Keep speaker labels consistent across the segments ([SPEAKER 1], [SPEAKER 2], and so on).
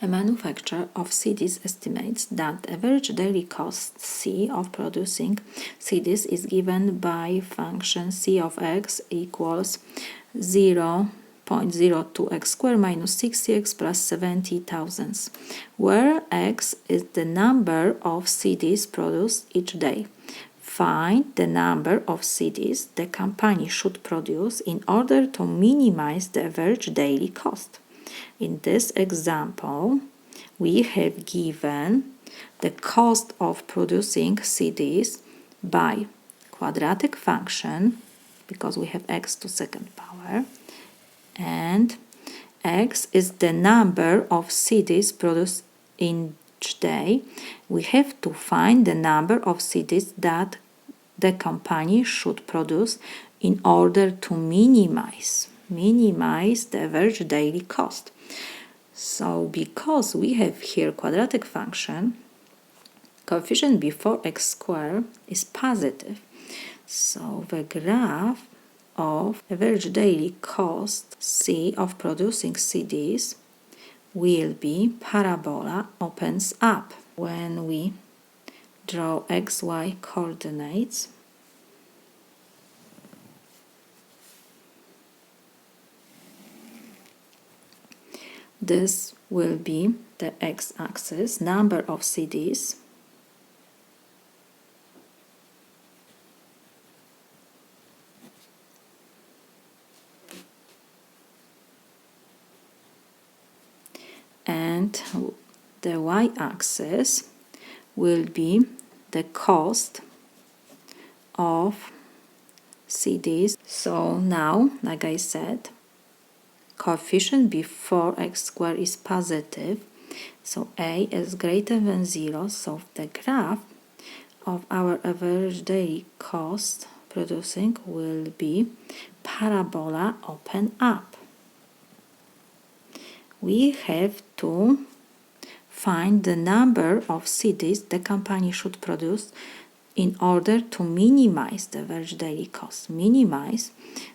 [SPEAKER 1] A manufacturer of CDs estimates that the average daily cost C of producing CDs is given by function C of x equals 0.02x squared minus 60x plus 70 thousandths, where x is the number of CDs produced each day. Find the number of CDs the company should produce in order to minimize the average daily cost. In this example, we have given the cost of producing CDs by quadratic function, because we have x to second power, and x is the number of CDs produced in each day. We have to find the number of CDs that the company should produce in order to minimize the average daily cost. So because we have here quadratic function, coefficient before x squared is positive. So the graph of average daily cost C of producing CDs will be parabola opens up. When we draw xy coordinates, this will be the x-axis, number of CDs, and the y-axis will be the cost of CDs. So now, like I said, coefficient before x squared is positive, so a is greater than 0, so the graph of our average daily cost producing will be parabola open up. We have to find the number of CDs the company should produce in order to minimize the average daily cost. Minimize,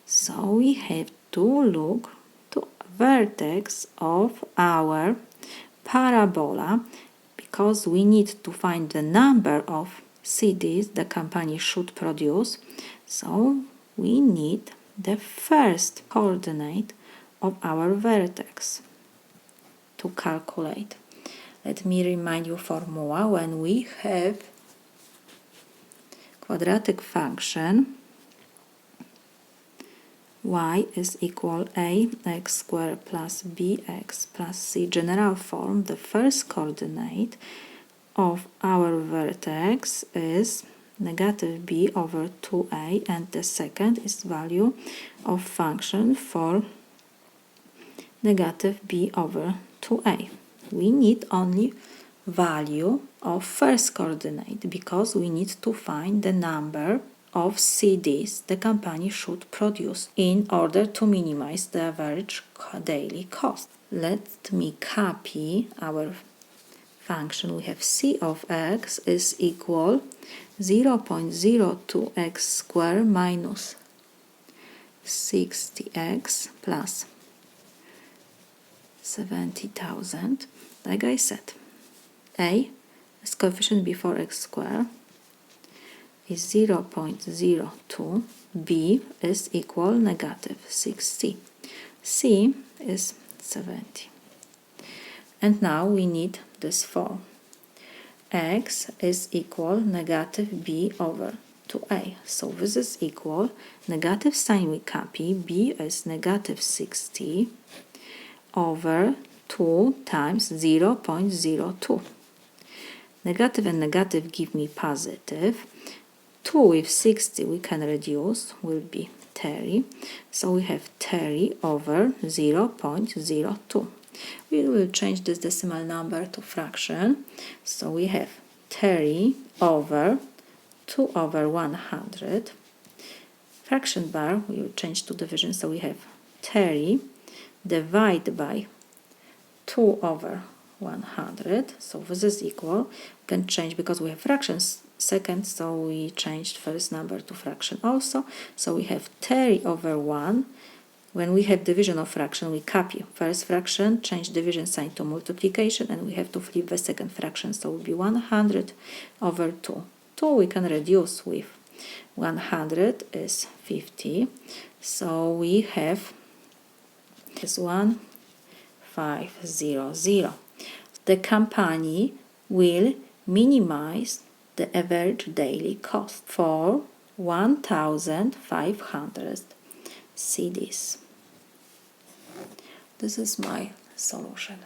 [SPEAKER 1] so we have to look to vertex of our parabola, because we need to find the number of CDs the company should produce. So we need the first coordinate of our vertex to calculate. Let me remind you formula. When we have quadratic function y is equal a x squared plus bx plus c, general form, the first coordinate of our vertex is negative b over 2a, and the second is value of function for negative b over 2a. We need only value of first coordinate because we need to find the number of CDs the company should produce in order to minimize the average daily cost. Let me copy our function. We have c of x is equal 0.02x squared minus 60x plus 70,000. Like I said, a is coefficient before x squared is 0.02, b is equal negative 60, c is 70. And now we need this form. X is equal negative b over 2a. So this is equal, negative sign we copy, b is negative 60 over 2 times 0.02. Negative and negative give me positive. 2 with 60 we can reduce, will be 30. So we have 30 over 0.02. We will change this decimal number to fraction. So we have 30 over 2 over 100. Fraction bar we will change to division. So we have 30 divided by 2 over 100. So this is equal. We can change because we have fractions second, so we changed first number to fraction also. So we have 30 over 1 When we have division of fraction, we copy first fraction, change division sign to multiplication, and we have to flip the second fraction. So it will be 100 over 2. 2 we can reduce with 100 is 50. So we have this 1500. The company will minimize the average daily cost for 1,500 CDs. This is my solution.